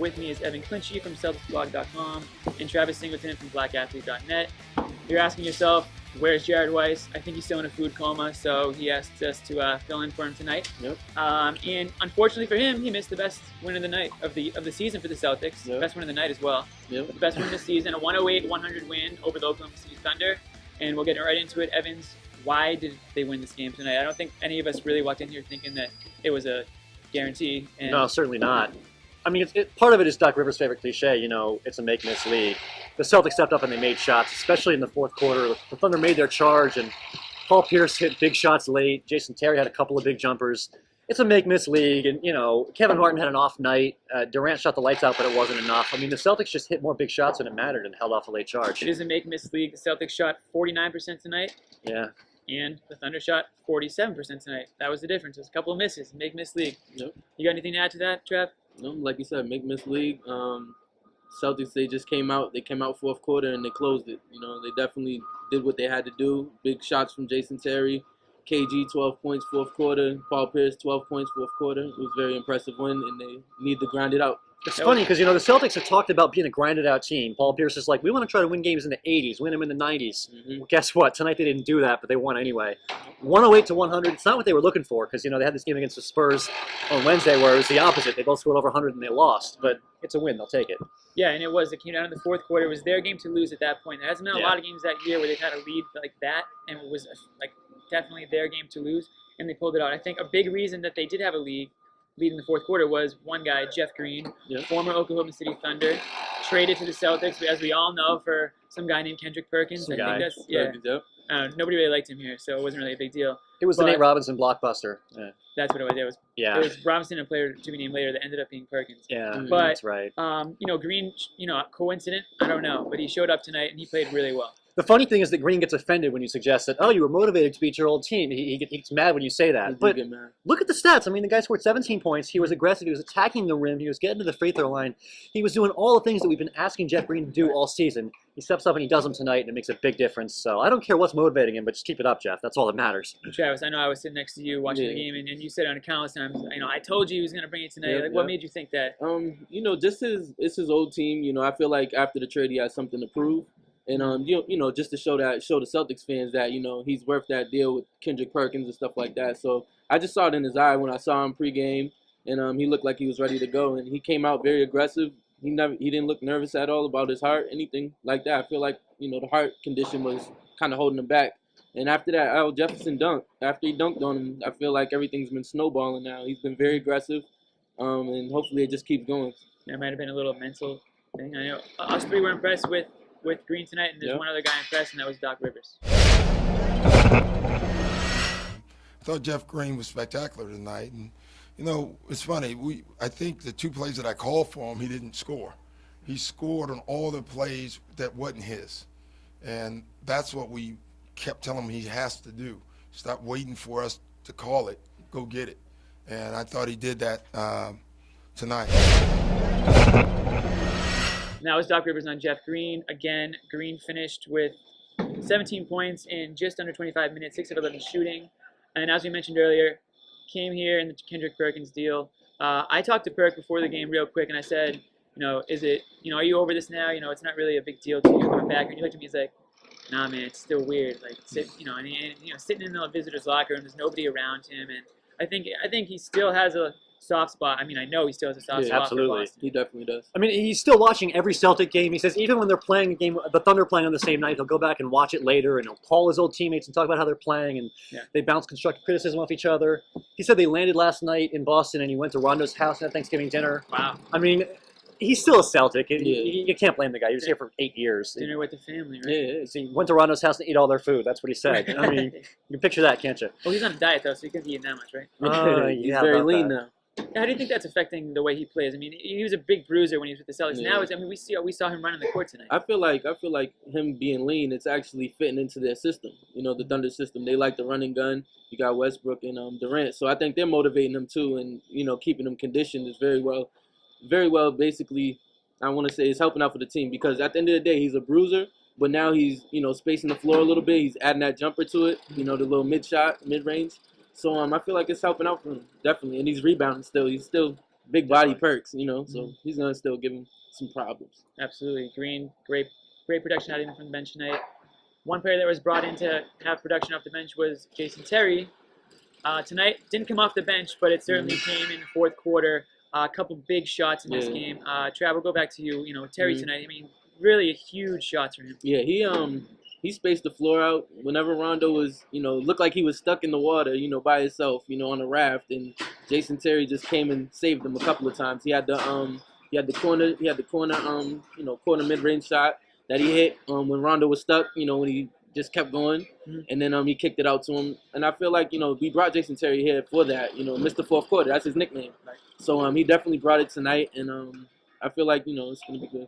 With me is Evan Clinchy from Celticsblog.com and Travis Singleton from BlackAthlete.net. You're asking yourself, where's Jared Weiss? I think he's still in a food coma, so he asked us to fill in for him tonight. Yep. And unfortunately for him, he missed the best win of the night of the season for the Celtics. Yep. Best win of the night as well. Yep. The best win of the season, a 108-100 win over the Oklahoma City Thunder. And we'll get right into it. Evans, why did they win this game tonight? I don't think any of us really walked in here thinking that it was a guarantee. And no, certainly not. I mean, part of it is Doc Rivers' favorite cliche, it's a make-miss league. The Celtics stepped up and they made shots, especially in the fourth quarter. The Thunder made their charge, and Paul Pierce hit big shots late. Jason Terry had a couple of big jumpers. It's a make-miss league, and, Kevin Martin had an off night. Durant shot the lights out, but it wasn't enough. I mean, the Celtics just hit more big shots than it mattered and held off a late charge. It is a make-miss league. The Celtics shot 49% tonight. Yeah. And the Thunder shot 47% tonight. That was the difference. There's a couple of misses. Make-miss league. Yep. You got anything to add to that, Trev? No, like you said, make-miss league. Celtics, they just came out. They came out fourth quarter and they closed it. They definitely did what they had to do. Big shots from Jason Terry. KG, 12 points, fourth quarter. Paul Pierce, 12 points, fourth quarter. It was a very impressive win, and they need to grind it out. It's funny because, the Celtics have talked about being a grinded-out team. Paul Pierce is like, we want to try to win games in the 80s, win them in the 90s. Mm-hmm. Well, guess what? Tonight they didn't do that, but they won anyway. 108-100. It's not what they were looking for because, they had this game against the Spurs on Wednesday where it was the opposite. They both scored over 100 and they lost, but it's a win. They'll take it. Yeah, and it was. It came down in the fourth quarter. It was their game to lose at that point. There hasn't been a lot of games that year where they've had a lead like that, and it was definitely their game to lose, and they pulled it out. I think a big reason that they did have a lead in the fourth quarter was one guy, Jeff Green, former Oklahoma City Thunder, traded to the Celtics, as we all know, for some guy named Kendrick Perkins. I think that's nobody really liked him here, so it wasn't really a big deal. It was the Nate Robinson blockbuster. Yeah. That's what it was. It was Robinson, a player to be named later, that ended up being Perkins. Yeah, but, that's right. Green, coincident? I don't know, but he showed up tonight and he played really well. The funny thing is that Green gets offended when you suggest that, you were motivated to beat your old team. He gets mad when you say that. But look at the stats. I mean, the guy scored 17 points. He was aggressive. He was attacking the rim. He was getting to the free throw line. He was doing all the things that we've been asking Jeff Green to do all season. He steps up and he does them tonight, and it makes a big difference. So I don't care what's motivating him, but just keep it up, Jeff. That's all that matters. Travis, I know I was sitting next to you watching the game, and you said on countless times, I told you he was going to bring it tonight. What made you think that? Just it's his old team. I feel like after the trade, he has something to prove. And just to show the Celtics fans that he's worth that deal with Kendrick Perkins and stuff like that. So I just saw it in his eye when I saw him pregame, and he looked like he was ready to go. And he came out very aggressive. He didn't look nervous at all about his heart, anything like that. I feel like the heart condition was kind of holding him back. And after that, Al Jefferson dunked. After he dunked on him, I feel like everything's been snowballing now. He's been very aggressive, and hopefully it just keeps going. There might have been a little mental thing. I know us three were impressed with Green tonight, and there's one other guy impressed, and that was Doc Rivers. I thought Jeff Green was spectacular tonight, and it's funny. I think the two plays that I called for him, he didn't score. He scored on all the plays that wasn't his, and that's what we kept telling him he has to do. Stop waiting for us to call it, go get it, and I thought he did that tonight. Now it's Doc Rivers on Jeff Green. Again, Green finished with 17 points in just under 25 minutes, 6 of 11 shooting. And as we mentioned earlier, came here in the Kendrick Perkins deal. I talked to Perk before the game real quick, and I said, is it, are you over this now? It's not really a big deal to you coming back. And he looked at me, he's like, nah, man, it's still weird. Like, sitting in the visitor's locker room, there's nobody around him. And I think he still has a soft spot. I mean, I know he still has a soft spot for Boston. He definitely does. I mean, he's still watching every Celtic game. He says even when they're playing a game, the Thunder playing on the same night, he'll go back and watch it later, and he'll call his old teammates and talk about how they're playing, and they bounce constructive criticism off each other. He said they landed last night in Boston, and he went to Rondo's house at Thanksgiving dinner. Wow. I mean, he's still a Celtic. You can't blame the guy. He was here for 8 years. Dinner with the family, right? Yeah. So he went to Rondo's house and ate all their food. That's what he said. I mean, you can picture that, can't you? Well, he's on a diet, though, so he couldn't be eating that much, right? He's very lean now. How do you think that's affecting the way he plays? I mean, he was a big bruiser when he was with the Celtics. Now, we saw him running the court tonight. I feel like him being lean, it's actually fitting into their system. The Thunder system. They like the running gun. You got Westbrook and Durant, so I think they're motivating him too, and keeping him conditioned is very well. Basically, I want to say it's helping out for the team because at the end of the day, he's a bruiser, but now he's spacing the floor a little bit. He's adding that jumper to it. The little mid range. So I feel like it's helping out for him, definitely. And he's rebounding still. He's still big body Perks, so he's gonna still give him some problems. Absolutely. Green, great production out even from the bench tonight. One player that was brought in to have production off the bench was Jason Terry. Tonight, didn't come off the bench, but it certainly came in the fourth quarter. A couple big shots in this game. Trav, we'll go back to you. Terry tonight, I mean, really huge shots for him. Yeah, he spaced the floor out whenever Rondo was, looked like he was stuck in the water, by himself, on a raft, and Jason Terry just came and saved him a couple of times. He had the corner mid-range shot that he hit when Rondo was stuck, when he just kept going, and then he kicked it out to him. And I feel like, we brought Jason Terry here for that, Mr. Fourth Quarter. That's his nickname. Right. So he definitely brought it tonight, and I feel like, it's going to be good.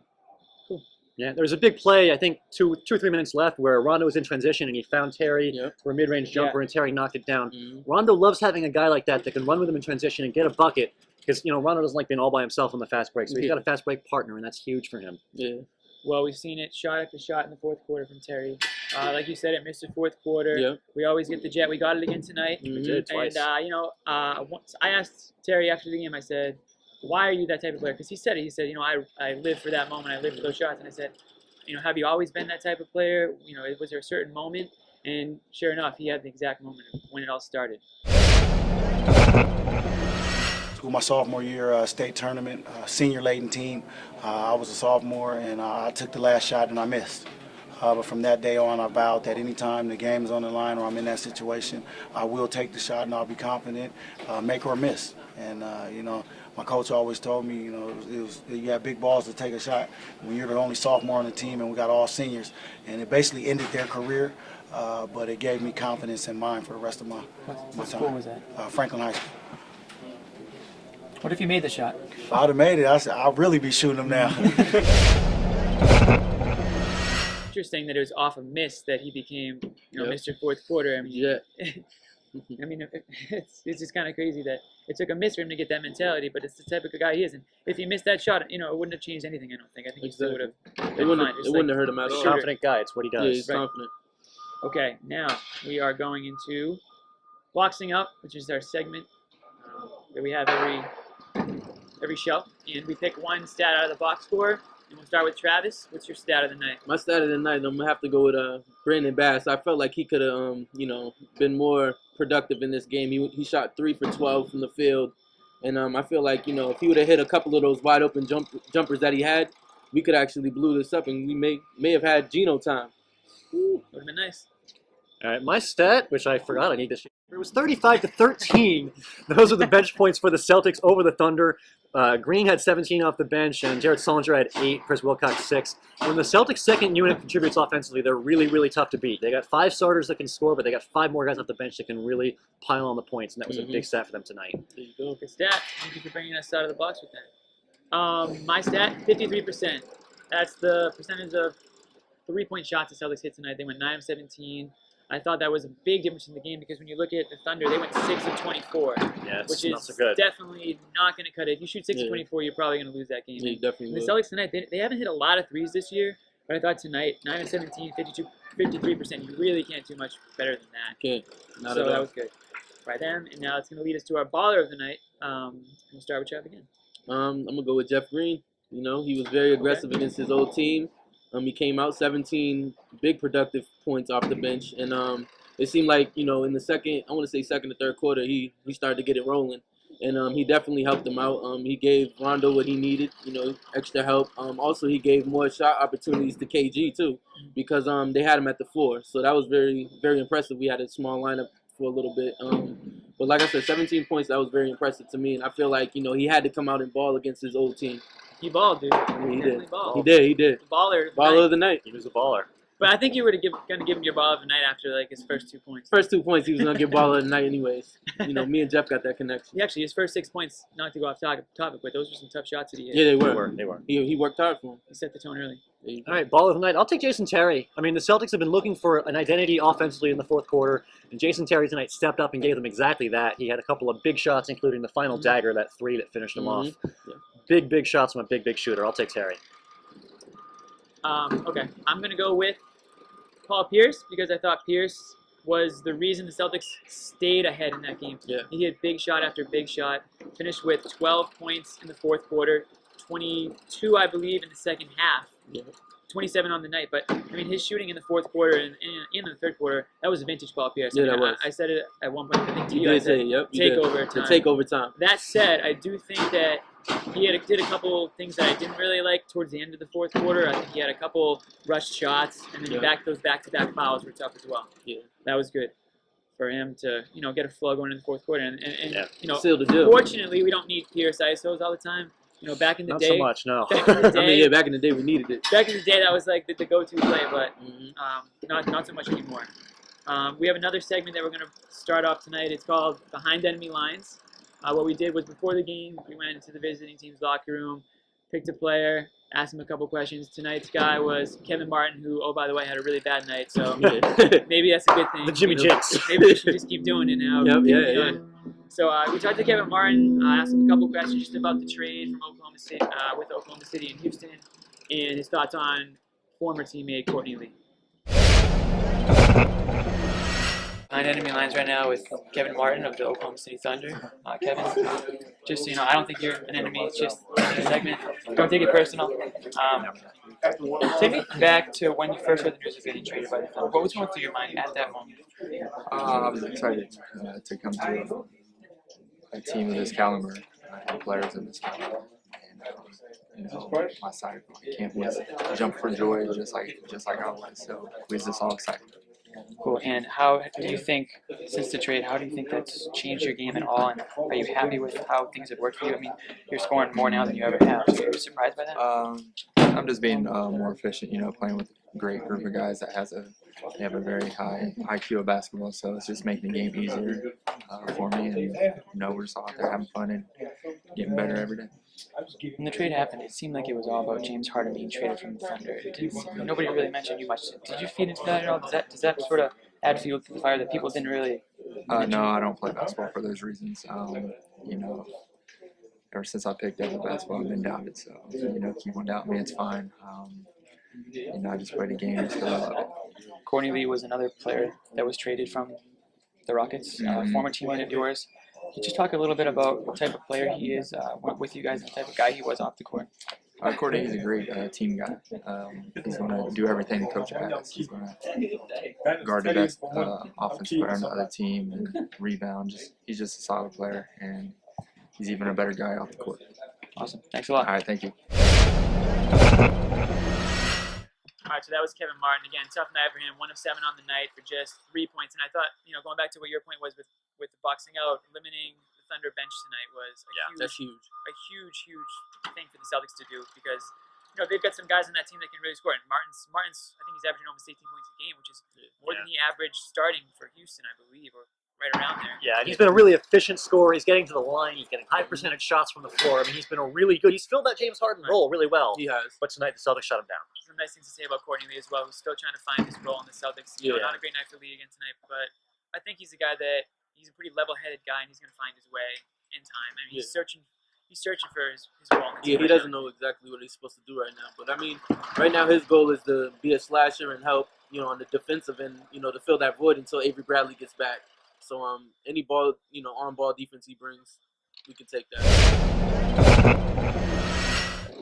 Cool. Yeah, there was a big play, I think 2 or 3 minutes left, where Rondo was in transition and he found Terry for a mid-range jumper, and Terry knocked it down. Rondo loves having a guy like that can run with him in transition and get a bucket, because Rondo doesn't like being all by himself on the fast break, so he's got a fast break partner, and that's huge for him. Yeah. Well, we've seen it shot after shot in the fourth quarter from Terry. Like you said, it missed the fourth quarter. Yep. We always get the jet. We got it again tonight. We did twice. And once I asked Terry after the game, I said, "Why are you that type of player?" Because he said it. He said, I live for that moment. I live for those shots. And I said, have you always been that type of player? Was there a certain moment? And sure enough, he had the exact moment when it all started. My sophomore year state tournament, senior laden team. I was a sophomore, and I took the last shot and I missed. But from that day on, I vowed that anytime the game is on the line or I'm in that situation, I will take the shot and I'll be confident, make or miss. And my coach always told me, you have big balls to take a shot when you're the only sophomore on the team, and we got all seniors. And it basically ended their career, but it gave me confidence in mine for the rest of my time. What school was that? Franklin High School. What if you made the shot? If I'd have made it, I'll really be shooting them now. Interesting that it was off a miss that he became, Mr. Fourth Quarter. I mean, it's just kind of crazy that it took a miss for him to get that mentality, but it's the type of guy he is. And if he missed that shot, it wouldn't have changed anything, I don't think. I think he still would have. It wouldn't have hurt him at all. Confident guy, it's what he does. Yeah, he's confident. Okay, now we are going into Boxing Up, which is our segment that we have every show, and we pick one stat out of the box score, and we'll start with Travis. What's your stat of the night? My stat of the night, I'm gonna have to go with Brandon Bass. I felt like he could have been more productive in this game. He shot 3 for 12 from the field, and I feel like if he would have hit a couple of those wide open jumpers that he had, we could actually blew this up, and we may have had Geno time. Would have been nice. All right, my stat, which I forgot I need to share, it was 35-13. Those are the bench points for the Celtics over the Thunder. Green had 17 off the bench, and Jared Sullinger had 8, Chris Wilcox 6. When the Celtics' second unit contributes offensively, they're really, really tough to beat. They got 5 starters that can score, but they got 5 more guys off the bench that can really pile on the points, and that was a big stat for them tonight. There you go. Good stat. Thank you for bringing us out of the box with that. My stat, 53%. That's the percentage of 3-point shots the Celtics hit tonight. They went 9 of 17. I thought that was a big difference in the game because when you look at the Thunder, they went 6 of 24, which is not so good. Definitely not going to cut it. If you shoot 6 of 24, you're probably going to lose that game. Yeah, definitely. The Celtics tonight, they haven't hit a lot of threes this year, but I thought tonight, 9 of 17, 53%, you really can't do much better than that. Can't. Not so at all. that was good by them. And now it's going to lead us to our baller of the night. We'll start with Jeff again. I'm going to go with Jeff Green. He was very aggressive against his old team. He came out 17 big productive points off the bench, and it seemed like in the second or third quarter, he started to get it rolling, and he definitely helped them out. He gave Rondo what he needed, extra help. Also, he gave more shot opportunities to KG too, because they had him at the 4, so that was very, very impressive. We had a small lineup for a little bit, but like I said, 17 points, that was very impressive to me, and I feel like he had to come out and ball against his old team. He balled, dude. Yeah, he did. Balled. He did. Baller of the night. He was a baller. But I think you were going to give him your baller of the night after his first 2 points. First 2 points, he was going to get baller of the night anyways. Me and Jeff got that connection. Actually, his first 6 points, not to go off topic, but those were some tough shots that he hit. Yeah, they were. They were. He worked hard for him. He set the tone early. All right, ball of the night. I'll take Jason Terry. I mean, the Celtics have been looking for an identity offensively in the fourth quarter, and Jason Terry tonight stepped up and gave them exactly that. He had a couple of big shots, including the final dagger, that 3 that finished him off. Yeah. Big shots from a big shooter. I'll take Terry. Okay, I'm going to go with Paul Pierce because I thought Pierce was the reason the Celtics stayed ahead in that game. Yeah. He hit big shot after big shot, finished with 12 points in the fourth quarter, 22, I believe, in the second half. Yeah. 27 on the night, but I mean his shooting in the fourth quarter and in the third quarter, that was a vintage Paul Pierce. Yeah, that was. I said it at one point. I think to You you, I did said say, yep. take over time. To take over time. That said, I do think that he did a couple things that I didn't really like towards the end of the fourth quarter. I think he had a couple rushed shots, and then those back-to-back fouls were tough as well. Yeah. That was good for him to get a flow going in the fourth quarter, and Seal the deal. Fortunately, we don't need Pierce ISOs all the time. Back in the Not day, so much, no. back in the day, back in the day we needed it. Back in the day, that was like the go-to play, but not so much anymore. We have another segment that we're going to start off tonight. It's called Behind Enemy Lines. What we did was before the game, we went into the visiting team's locker room, picked a player, asked him a couple questions. Tonight's guy was Kevin Martin, who, oh, by the way, had a really bad night, so maybe that's a good thing. The Jimmy Jinx. Maybe we should just keep doing it now. Yeah. So we talked to Kevin Martin, asked him a couple questions just about the trade from Oklahoma City, with Oklahoma City and Houston, and his thoughts on former teammate Courtney Lee. Behind Enemy Lines right now with Kevin Martin of the Oklahoma City Thunder. Kevin, just so you know, I don't think you're an enemy. It's just a segment. Don't take it personal. Take me back to when you first heard the news of getting traded by the Thunder. What was going through your mind at that moment? I was excited to come to a team of this caliber, players of this caliber, and my side of my campus jump for joy just like I was. So we was just all excited. Cool. And how do you think, since the trade, how do you think that's changed your game at all? And are you happy with how things have worked for you? I mean, you're scoring more now than you ever have. So are you surprised by that? I'm just being more efficient. Playing with a great group of guys that they have a very high IQ of basketball. So it's just making the game easier for me. And we're just out there having fun and getting better every day. When the trade happened, it seemed like it was all about James Harden being traded from the Thunder. Nobody really mentioned you much. Did you feed into that at all? Does that sort of add fuel to the fire that people didn't really? No, I don't play basketball for those reasons. Ever since I picked up the basketball, I've been doubted. So keep on doubting me, it's fine. I just play the game just because I love it. Courtney Lee was another player that was traded from the Rockets, former teammate of yours. Can you just talk a little bit about what type of player he is with you guys and the type of guy he was off the court? Courtney is a great team guy. He's going to do everything the coach asks. He's going to guard the best offensive player on the other team and rebound. He's just a solid player, and he's even a better guy off the court. Awesome. Thanks a lot. All right, thank you. All right, so that was Kevin Martin. Again, tough night for him. 1 of 7 on the night for just 3 points. And I thought, going back to what your point was with the boxing out, limiting the Thunder bench tonight was that's huge. A huge thing for the Celtics to do because they've got some guys on that team that can really score. And Martin's I think he's averaging almost 18 points a game, which is more than he averaged starting for Houston, I believe, or right around there. Yeah, he's been a really efficient scorer. He's getting to the line. He's getting high percentage shots from the floor. I mean, he's been a really good. He's filled that James Harden role really well. He has. But tonight the Celtics shut him down. Some nice things to say about Courtney Lee as well, who's still trying to find his role in the Celtics. Not a great night for Lee again tonight, but I think he's a guy that he's a pretty level-headed guy, and he's going to find his way in time. I mean, he's searching for his role. He doesn't know exactly what he's supposed to do right now. But I mean, right now his goal is to be a slasher and help, on the defensive end, to fill that void until Avery Bradley gets back. So any ball, on-ball defense he brings, we can take that.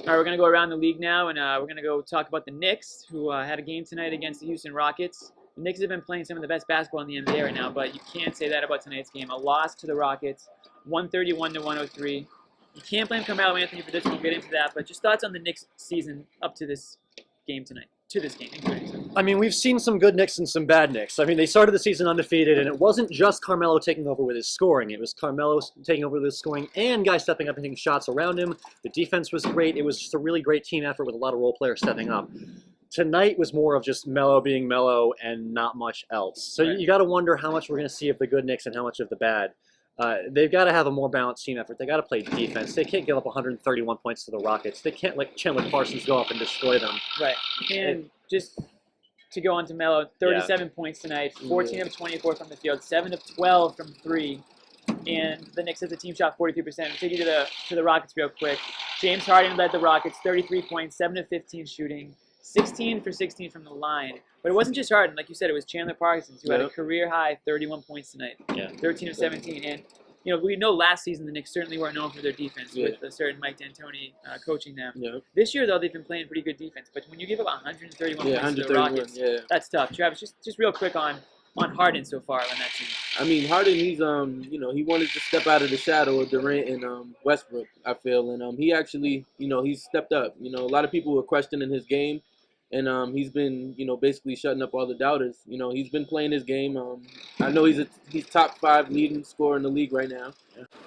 All right, we're going to go around the league now, and we're going to go talk about the Knicks, who had a game tonight against the Houston Rockets. The Knicks have been playing some of the best basketball in the NBA right now, but you can't say that about tonight's game. A loss to the Rockets, 131-103. You can't blame Carmelo Anthony for this one. We'll get into that, but just thoughts on the Knicks season up to this game tonight. I mean, we've seen some good Knicks and some bad Knicks. I mean, they started the season undefeated, and it wasn't just Carmelo taking over with his scoring. It was Carmelo taking over with his scoring and guys stepping up and taking shots around him. The defense was great. It was just a really great team effort with a lot of role players stepping up. Tonight was more of just Melo being Melo and not much else. So you got to wonder how much we're going to see of the good Knicks and how much of the bad. They've got to have a more balanced team effort. They got to play defense. They can't give up 131 points to the Rockets. They can't let Chandler Parsons go up and destroy them. Right. And just to go on to Melo, 37 points tonight, 14 of 24 from the field, 7 of 12 from 3. And the Knicks as a team shot 43%. I'll take you to the Rockets real quick. James Harden led the Rockets, 33 points, 7 of 15 shooting, 16 for 16 from the line. But it wasn't just Harden. Like you said, it was Chandler Parsons, who had a Yep. career-high 31 points tonight. Yeah. 13 of 17. And, we know last season the Knicks certainly weren't known for their defense with a certain Mike D'Antoni coaching them. Yeah. This year, though, they've been playing pretty good defense. But when you give up 131 Yeah, points to the 131. Rockets, Yeah. that's tough. Travis, just real quick on Harden so far on that team. I mean, Harden, he's he wanted to step out of the shadow of Durant and Westbrook, I feel, and he actually, he's stepped up. A lot of people were questioning his game, and he's been, basically shutting up all the doubters. He's been playing his game. I know he's top 5 leading scorer in the league right now,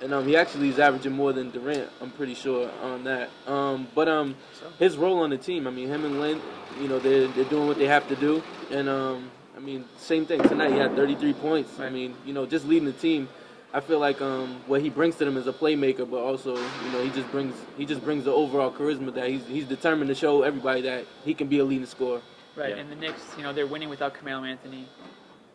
and he actually is averaging more than Durant. I'm pretty sure on that. But his role on the team, I mean, him and Lynn, they're doing what they have to do, and I mean, same thing tonight. He had 33 points. Right. I mean, just leading the team. I feel like what he brings to them is a playmaker, but also, he just brings the overall charisma that he's determined to show everybody that he can be a leading scorer. Right, Yeah. and the Knicks, they're winning without Carmelo Anthony.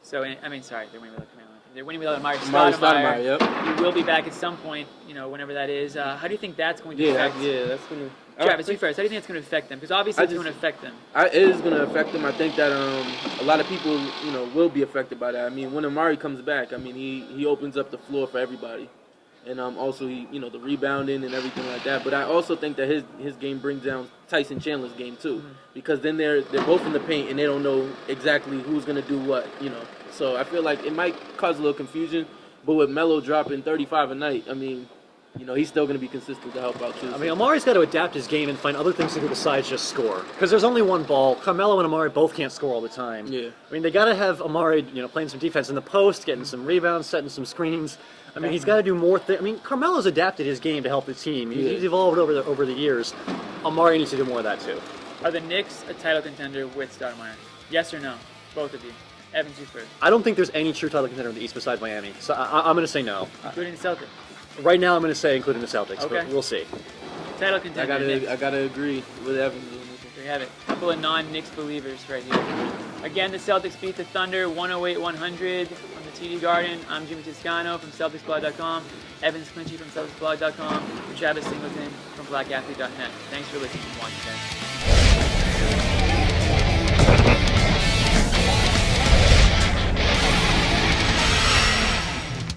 So, they're winning without Carmelo Anthony. They're winning without Amari Stoudemire. Yep. He will be back at some point, whenever that is. How do you think that's going to affect? That's gonna. Travis, you first. How do you think it's going to affect them? Because obviously it's going to affect them. It is going to affect them. I think that a lot of people, will be affected by that. I mean, when Amari comes back, I mean, he opens up the floor for everybody, and also the rebounding and everything like that. But I also think that his game brings down Tyson Chandler's game too, because then they're both in the paint and they don't know exactly who's going to do what. So I feel like it might cause a little confusion. But with Melo dropping 35 a night, I mean, he's still going to be consistent to help out too. I mean, Amari's got to adapt his game and find other things to do besides just score. Because there's only one ball. Carmelo and Amari both can't score all the time. Yeah. I mean, they got to have Amari, playing some defense in the post, getting some rebounds, setting some screens. I mean, he's got to do more things. I mean, Carmelo's adapted his game to help the team. He's evolved over the years. Amari needs to do more of that too. Are the Knicks a title contender with Stoudemire? Yes or no? Both of you. Evans, you first. I don't think there's any true title contender in the East besides Miami. So I'm going to say no. Including the Celtics. Right now, I'm going to say including the Celtics, Okay. but we'll see. Title contender. I gotta agree with Evans. There you have it. A couple of non-Knicks believers right here. Again, the Celtics beat the Thunder 108-100 from the TD Garden. I'm Jimmy Toscano from Celticsblog.com. Evans Clinchy from Celticsblog.com. And Travis Singleton from BlackAthlete.net. Thanks for listening and watching, guys.